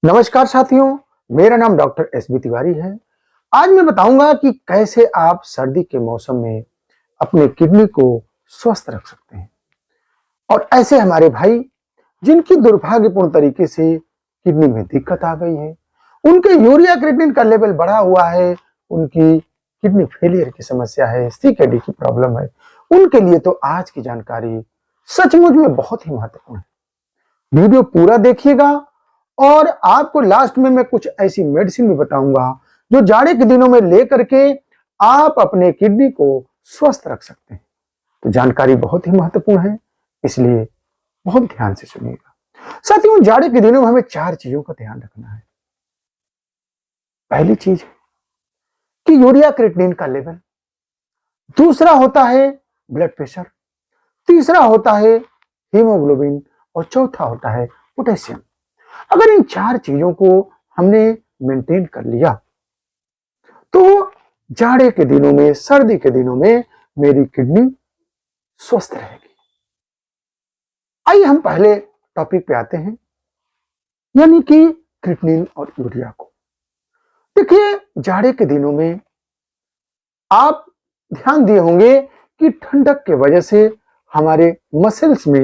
नमस्कार साथियों, मेरा नाम डॉक्टर एस बी तिवारी है। आज मैं बताऊंगा कि कैसे आप सर्दी के मौसम में अपने किडनी को स्वस्थ रख सकते हैं। और ऐसे हमारे भाई जिनकी दुर्भाग्यपूर्ण तरीके से किडनी में दिक्कत आ गई है, उनके यूरिया क्रिएटिनिन का लेवल बढ़ा हुआ है, उनकी किडनी फेलियर की समस्या है, सीकेडी की प्रॉब्लम है, उनके लिए तो आज की जानकारी सचमुच में बहुत ही महत्वपूर्ण है। वीडियो पूरा देखिएगा और आपको लास्ट में मैं कुछ ऐसी मेडिसिन भी बताऊंगा जो जाड़े के दिनों में लेकर के आप अपने किडनी को स्वस्थ रख सकते हैं। तो जानकारी बहुत ही महत्वपूर्ण है, इसलिए बहुत ध्यान से सुनिएगा। साथियों, जाड़े के दिनों में हमें 4 चीजों का ध्यान रखना है। पहली चीज कि यूरिया क्रिएटिनिन का लेवल, दूसरा होता है ब्लड प्रेशर, तीसरा होता है हीमोग्लोबिन और चौथा होता है पोटेशियम। अगर इन 4 चीजों को हमने मेंटेन कर लिया तो जाड़े के दिनों में, सर्दी के दिनों में मेरी किडनी स्वस्थ रहेगी। आइए हम पहले टॉपिक पे आते हैं, यानी कि क्रिएटिनिन और यूरिया को। देखिए, जाड़े के दिनों में आप ध्यान दिए होंगे कि ठंडक के वजह से हमारे मसल्स में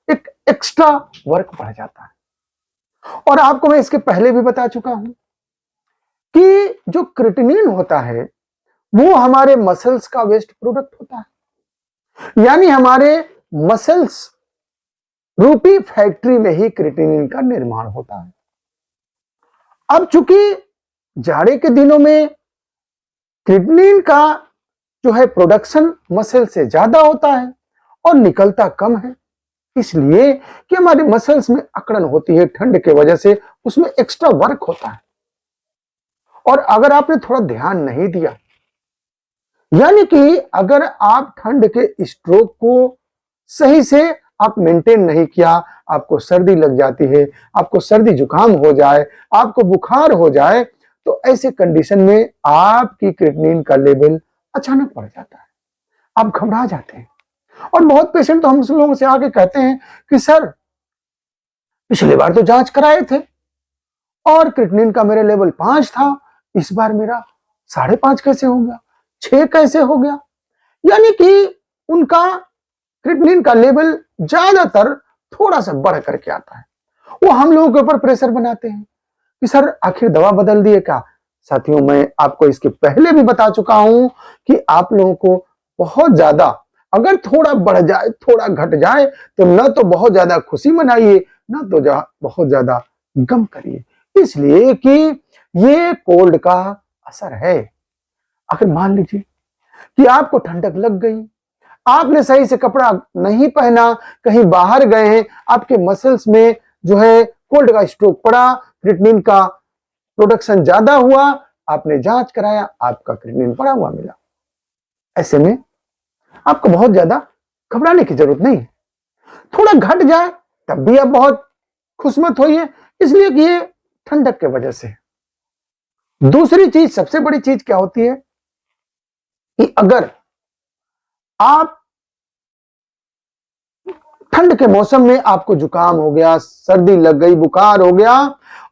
एक एक्स्ट्रा वर्क बढ़ जाता है। और आपको मैं इसके पहले भी बता चुका हूं कि जो क्रिएटिनिन होता है वो हमारे मसल्स का वेस्ट प्रोडक्ट होता है, यानी हमारे मसल्स रूपी फैक्ट्री में ही क्रिएटिनिन का निर्माण होता है। अब चूंकि जाड़े के दिनों में क्रिएटिनिन का जो है प्रोडक्शन मसल से ज्यादा होता है और निकलता कम है, इसलिए कि हमारे मसल्स में अकड़न होती है, ठंड के वजह से उसमें एक्स्ट्रा वर्क होता है। और अगर आपने थोड़ा ध्यान नहीं दिया, यानी कि अगर आप ठंड के स्ट्रोक को सही से आप मेंटेन नहीं किया, आपको सर्दी लग जाती है, आपको सर्दी जुकाम हो जाए, आपको बुखार हो जाए, तो ऐसे कंडीशन में आपकी क्रिएटिनिन का लेवल अचानक बढ़ जाता है, आप घबरा जाते हैं। और बहुत पेशेंट तो हम लोगों से आके कहते हैं कि सर, पिछली बार तो जांच कराए थे और क्रिएटिनिन का मेरा लेवल 5 था, इस बार मेरा 5.5 कैसे हो गया, 6 कैसे हो गया। यानी कि उनका क्रिएटिनिन का लेवल ज्यादातर थोड़ा सा बढ़ करके आता है। वो हम लोगों के ऊपर प्रेशर बनाते हैं कि सर आखिर दवा बदल दिए क्या। साथियों, मैं आपको इसके पहले भी बता चुका हूं कि आप लोगों को बहुत ज्यादा, अगर थोड़ा बढ़ जाए, थोड़ा घट जाए, तो न तो बहुत ज्यादा खुशी मनाइए, न तो बहुत ज्यादा गम करिए, इसलिए कि ये कोल्ड का असर है। अगर मान लीजिए कि आपको ठंडक लग गई, आपने सही से कपड़ा नहीं पहना, कहीं बाहर गए हैं, आपके मसल्स में जो है कोल्ड का स्ट्रोक पड़ा, क्रिएटिनिन का प्रोडक्शन ज्यादा हुआ, आपने जांच कराया, आपका क्रिएटिनिन बढ़ा हुआ मिला। ऐसे में आपको बहुत ज्यादा घबराने की जरूरत नहीं है। थोड़ा घट जाए तब भी आप बहुत खुश मत होइए, इसलिए कि ये ठंडक के वजह से। दूसरी चीज, सबसे बड़ी चीज क्या होती है कि अगर आप ठंड के मौसम में आपको जुकाम हो गया, सर्दी लग गई, बुखार हो गया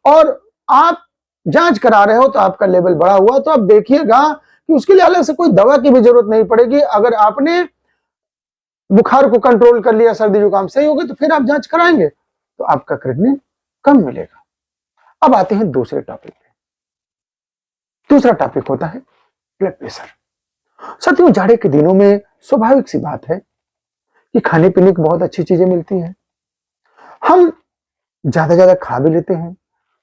और आप जांच करा रहे हो तो आपका लेवल बढ़ा हुआ, तो आप देखिएगा कि उसके लिए अलग से कोई दवा की भी जरूरत नहीं पड़ेगी। अगर आपने बुखार को कंट्रोल कर लिया, सर्दी जुकाम सही हो गए, तो फिर आप जांच कराएंगे तो आपका क्रिएटिनिन कम मिलेगा। अब आते हैं दूसरे टॉपिक पे। दूसरा टॉपिक होता है ब्लड प्रेशर। साथियों, जाड़े के दिनों में स्वाभाविक सी बात है कि खाने पीने की बहुत अच्छी चीजें मिलती हैं, हम ज्यादा खा भी लेते हैं।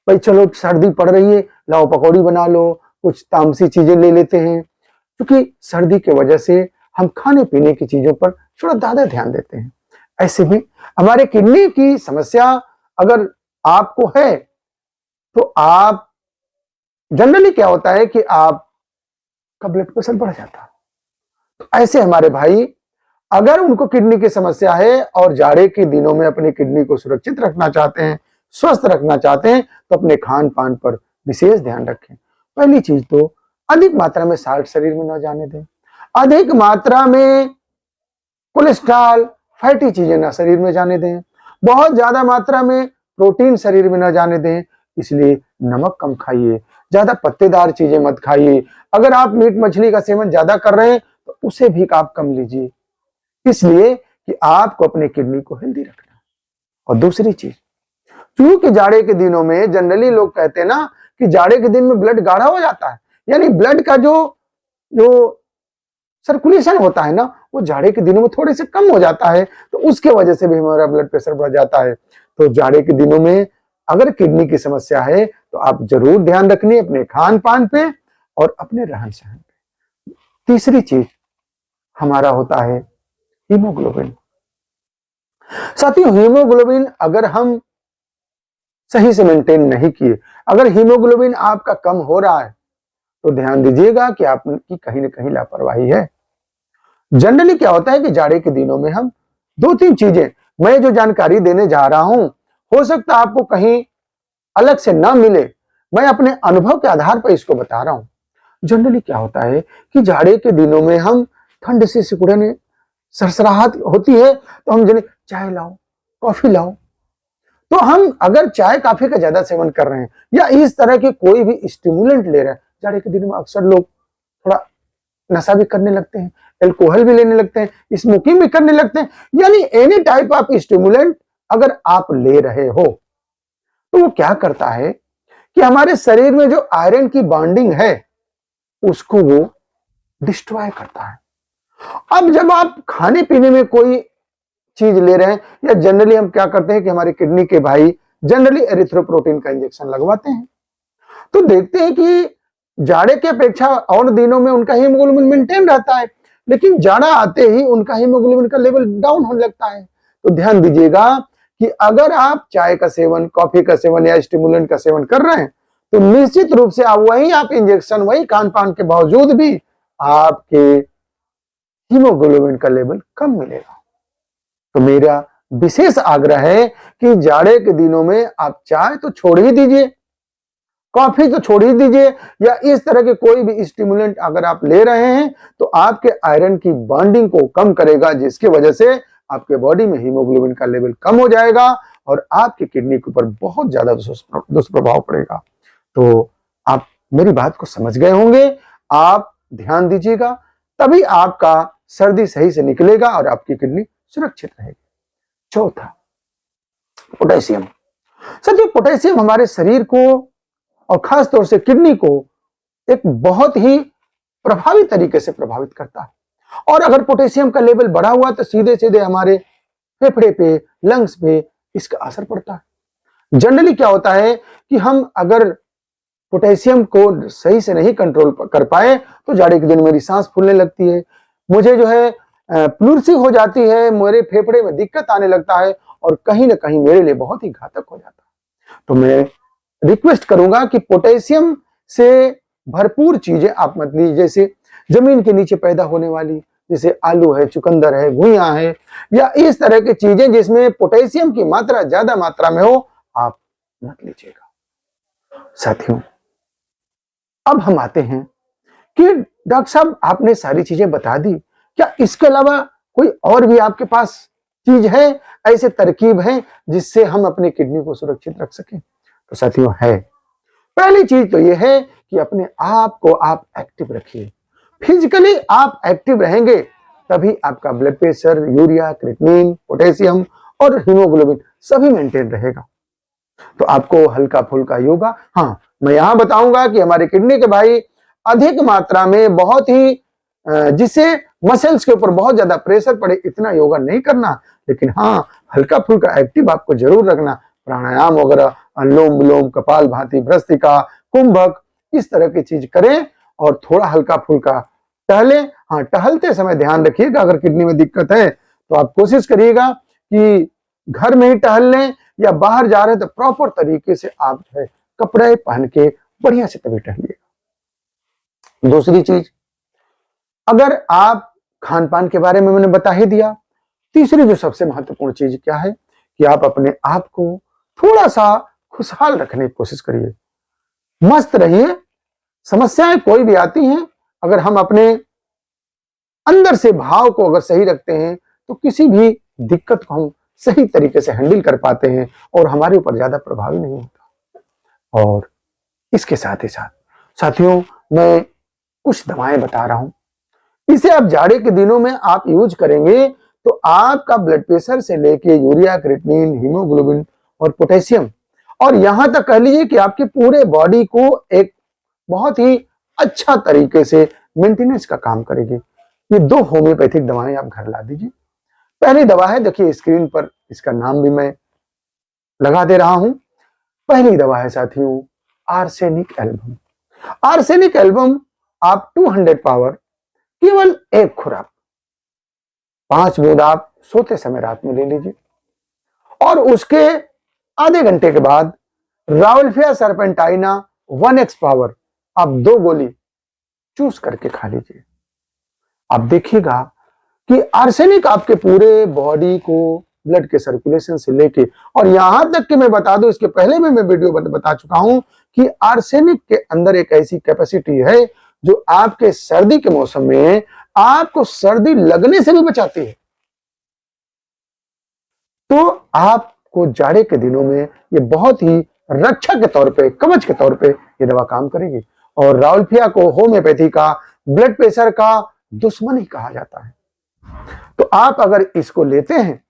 भाई चलो सर्दी पड़ रही है, लाओ पकौड़ी बना लो, कुछ तामसी चीजें ले लेते हैं, क्योंकि सर्दी के वजह से हम खाने पीने की चीजों पर थोड़ा ज्यादा ध्यान देते हैं। ऐसे में हमारे किडनी की समस्या अगर आपको है तो आप जनरली क्या होता है कि आपका ब्लड प्रेशर बढ़ जाता है। तो ऐसे हमारे भाई, अगर उनको किडनी की समस्या है और जाड़े के दिनों में अपनी किडनी को सुरक्षित रखना चाहते हैं, स्वस्थ रखना चाहते हैं, तो अपने खान पान पर विशेष ध्यान रखें। पहली चीज तो अधिक मात्रा में साल्ट शरीर में न जाने दें, अधिक मात्रा में कोलेस्ट्रॉल, फैटी चीजें ना शरीर में जाने दें, बहुत ज्यादा मात्रा में प्रोटीन शरीर में न जाने दें, इसलिए नमक कम खाइए, ज्यादा पत्तेदार चीजें मत खाइए। अगर आप मीट मछली का सेवन ज्यादा कर रहे हैं तो उसे भी आप कम लीजिए, इसलिए कि आपको अपने किडनी को हेल्दी रखना है। और दूसरी चीज, क्योंकि जाड़े के दिनों में जनरली लोग कहते हैं ना कि जाड़े के दिन में ब्लड गाढ़ा हो जाता है, यानी ब्लड का जो जो सर्कुलेशन होता है ना वो जाड़े के दिनों में थोड़े से कम हो जाता है, तो उसके वजह से भी हमारा ब्लड प्रेशर बढ़ जाता है। तो जाड़े के दिनों में अगर किडनी की समस्या है तो आप जरूर ध्यान रखनी अपने खान पान पे और अपने रहन सहन पे। तीसरी चीज हमारा होता है हीमोग्लोबिन। साथियों, हीमोग्लोबिन अगर हम सही से मेंटेन नहीं किए, अगर हीमोग्लोबिन आपका कम हो रहा है तो ध्यान दीजिएगा कि आपकी कहीं ना कहीं लापरवाही है। जनरली क्या होता है कि जाड़े के दिनों में हम दो तीन चीजें, मैं जो जानकारी देने जा रहा हूं हो सकता है आपको कहीं अलग से ना मिले, मैं अपने अनुभव के आधार पर इसको बता रहा हूं। जनरली क्या होता है कि जाड़े के दिनों में हम ठंड से सिकुड़ने सरसराहट होती है तो हम जने चाय लाओ, कॉफी लाओ, तो हम अगर चाय कॉफी का ज्यादा सेवन कर रहे हैं या इस तरह के कोई भी स्टिमुलेंट ले रहे हैं, जाड़े के दिनों में अक्सर लोग थोड़ा नशा भी करने लगते हैं, अल्कोहल भी लेने लगते हैं, स्मोकिंग भी करने लगते हैं, यानी एनी टाइप ऑफ स्टिमुलेंट अगर आप ले रहे हो तो वो क्या करता है कि हमारे शरीर में जो आयरन की बॉन्डिंग है उसको वो डिस्ट्रॉय करता है। अब जब आप खाने पीने में कोई चीज ले रहे हैं या जनरली हम क्या करते हैं कि हमारे किडनी के भाई जनरली एरिथ्रोपोइटिन का इंजेक्शन लगवाते हैं, तो देखते हैं कि जाड़े की अपेक्षा और दिनों में उनका हीमोग्लोबिन मेंटेन रहता है, लेकिन जाड़ा आते ही उनका हीमोग्लोबिन का लेवल डाउन होने लगता है। तो ध्यान दीजिएगा कि अगर आप चाय का सेवन, कॉफी का सेवन या स्टिमुलेंट का सेवन कर रहे हैं तो निश्चित रूप से आप इंजेक्शन वही खान पान के बावजूद भी आपके हीमोग्लोबिन का लेवल कम मिलेगा। तो मेरा विशेष आग्रह है कि जाड़े के दिनों में आप चाय तो छोड़ ही दीजिए, कॉफी तो छोड़ ही दीजिए, या इस तरह के कोई भी स्टिमुलेंट अगर आप ले रहे हैं तो आपके आयरन की बॉन्डिंग को कम करेगा, जिसकी वजह से आपके बॉडी में हीमोग्लोबिन का लेवल कम हो जाएगा और आपकी किडनी के ऊपर बहुत ज्यादा दुष्प्रभाव पड़ेगा। तो आप मेरी बात को समझ गए होंगे, आप ध्यान दीजिएगा, तभी आपका सर्दी सही से निकलेगा और आपकी किडनी सुरक्षित रहेगी। चौथा, पोटेशियम। साथियों, पोटेशियम हमारे शरीर को और खास तौर से किडनी को एक बहुत ही प्रभावी तरीके से प्रभावित करता है, और अगर पोटेशियम का लेवल बढ़ा हुआ तो सीधे सीधे हमारे फेफड़े पे, लंग्स पे इसका असर पड़ता है। जनरली क्या होता है कि हम अगर पोटेशियम को सही से नहीं कंट्रोल कर पाए तो जाड़े के दिन मेरी सांस फूलने लगती है, मुझे जो है प्लूर्सी हो जाती है, मेरे फेफड़े में दिक्कत आने लगता है और कहीं ना कहीं मेरे लिए बहुत ही घातक हो जाता है। तो मैं रिक्वेस्ट करूंगा कि पोटेशियम से भरपूर चीजें आप मत लीजिए, जैसे जमीन के नीचे पैदा होने वाली जैसे आलू है, चुकंदर है, घुइयां है, या इस तरह की चीजें जिसमें पोटेशियम की मात्रा ज्यादा मात्रा में हो, आप मत लीजिएगा। साथियों, अब हम आते हैं कि डॉक्टर साहब आपने सारी चीजें बता दी, क्या इसके अलावा कोई और भी आपके पास चीज है, ऐसे तरकीब है जिससे हम अपने किडनी को सुरक्षित रख सकें? तो साथियों है, पहली चीज तो यह है कि अपने आप को आप एक्टिव रखिए। फिजिकली आप एक्टिव रहेंगे तभी आपका blood pressure, urea, creatinine, potassium और हीमोग्लोबिन सभी मेंटेन रहेगा। तो आपको हल्का फुल्का योगा, हाँ मैं यहां बताऊंगा कि हमारे किडनी के भाई अधिक मात्रा में बहुत ही जिससे मसल्स के ऊपर बहुत ज्यादा प्रेशर पड़े इतना योगा नहीं करना, लेकिन हाँ हल्का फुल्का एक्टिव आपको जरूर रखना। प्राणायाम वगैरह, अनुलोम विलोम, कपाल भाती, भ्रस्त्रिका, कुंभक, इस तरह की चीज करें और थोड़ा हल्का फुल्का टहले। हाँ, टहलते समय ध्यान रखिएगा अगर किडनी में दिक्कत है तो आप कोशिश करिएगा कि घर में ही टहल लें, या बाहर जा रहे हैं तो प्रॉपर तरीके से आप जो है कपड़े पहन के बढ़िया से तभी टहलिएगा। दूसरी चीज, अगर आप खान पान के बारे में मैंने बता ही दिया, तीसरी जो सबसे महत्वपूर्ण चीज क्या है कि आप अपने आप को थोड़ा सा खुशहाल रखने की कोशिश करिए, मस्त रहिए। समस्याएं कोई भी आती हैं, अगर हम अपने अंदर से भाव को अगर सही रखते हैं तो किसी भी दिक्कत को हम सही तरीके से हैंडल कर पाते हैं और हमारे ऊपर ज्यादा प्रभावी नहीं होता। और इसके साथ ही साथ साथियों मैं कुछ दवाएं बता रहा हूं, इसे आप जाड़े के दिनों में आप यूज करेंगे तो आपका ब्लड प्रेशर से लेके यूरिया, क्रिएटिनिन, हीमोग्लोबिन और पोटेशियम और यहां तक कह लीजिए कि आपके पूरे बॉडी को एक बहुत ही अच्छा तरीके से मेंटेनेंस का काम करेगी। ये 2 होम्योपैथिक दवाएं आप घर ला दीजिए। पहली दवा है, देखिए स्क्रीन पर इसका नाम भी मैं लगा दे रहा हूं। पहली दवा है साथियों आर्सेनिक एल्बम। आर्सेनिक एल्बम आप 200 पावर केवल 1 खुराक 5 बूंद आप सोते समय रात में ले लीजिए और उसके आधे घंटे के बाद राउल्फिया सर्पेंटाइना 1x पावर आप 2 गोली चूस करके खा लीजिए। आप देखिएगा कि आर्सेनिक आपके पूरे बॉडी को ब्लड के सर्कुलेशन से लेके और यहां तक कि मैं बता दूं, इसके पहले भी मैं वीडियो बता चुका हूं कि आर्सेनिक के अंदर एक ऐसी कैपेसिटी है जो आपके सर्दी के मौसम में आपको सर्दी लगने से भी बचाती है। तो आपको जाड़े के दिनों में ये बहुत ही रक्षा के तौर पे, कवच के तौर पे ये दवा काम करेगी। और राउल्फिया को होम्योपैथी का ब्लड प्रेशर का दुश्मन ही कहा जाता है। तो आप अगर इसको लेते हैं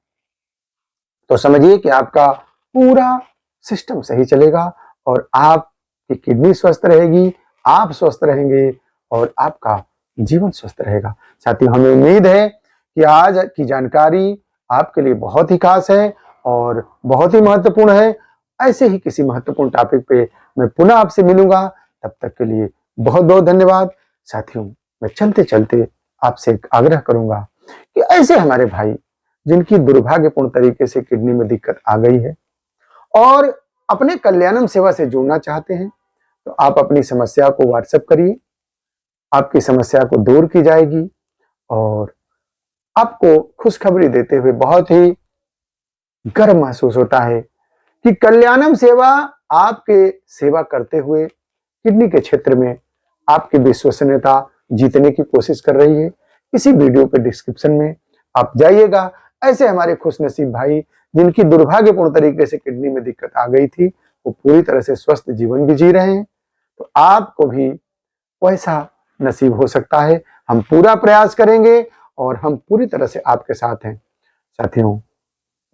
तो समझिए कि आपका पूरा सिस्टम सही चलेगा और आपकी किडनी स्वस्थ रहेगी, आप स्वस्थ रहेंगे और आपका जीवन स्वस्थ रहेगा। साथियों हमें उम्मीद है कि आज की जानकारी आपके लिए बहुत ही खास है और बहुत ही महत्वपूर्ण है। ऐसे ही किसी महत्वपूर्ण टॉपिक पे मैं पुनः आपसे मिलूंगा, तब तक के लिए बहुत बहुत धन्यवाद। साथियों मैं चलते चलते आपसे एक आग्रह करूंगा कि ऐसे हमारे भाई जिनकी दुर्भाग्यपूर्ण तरीके से किडनी में दिक्कत आ गई है और अपने कल्याणम सेवा से जुड़ना चाहते हैं तो आप अपनी समस्या को व्हाट्सएप करिए, आपकी समस्या को दूर की जाएगी और आपको खुशखबरी देते हुए बहुत ही गर्व महसूस होता है कि कल्याणम सेवा आपके सेवा करते हुए किडनी के क्षेत्र में आपकी विश्वसनीयता जीतने की कोशिश कर रही है। इसी वीडियो के डिस्क्रिप्शन में आप जाइएगा, ऐसे हमारे खुशनसीब भाई जिनकी दुर्भाग्यपूर्ण तरीके से किडनी में दिक्कत आ गई थी वो पूरी तरह से स्वस्थ जीवन भी जी रहे हैं, तो आपको भी वैसा नसीब हो सकता है। हम पूरा प्रयास करेंगे और हम पूरी तरह से आपके साथ हैं। साथियों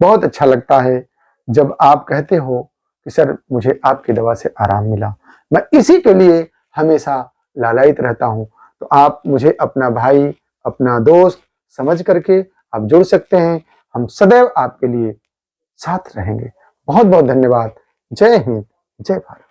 बहुत अच्छा लगता है जब आप कहते हो कि सर मुझे आपकी दवा से आराम मिला, मैं इसी के लिए हमेशा लालायित रहता हूं। तो आप मुझे अपना भाई, अपना दोस्त समझ करके आप जुड़ सकते हैं। हम सदैव आपके लिए साथ रहेंगे। बहुत बहुत धन्यवाद। जय हिंद, जय भारत।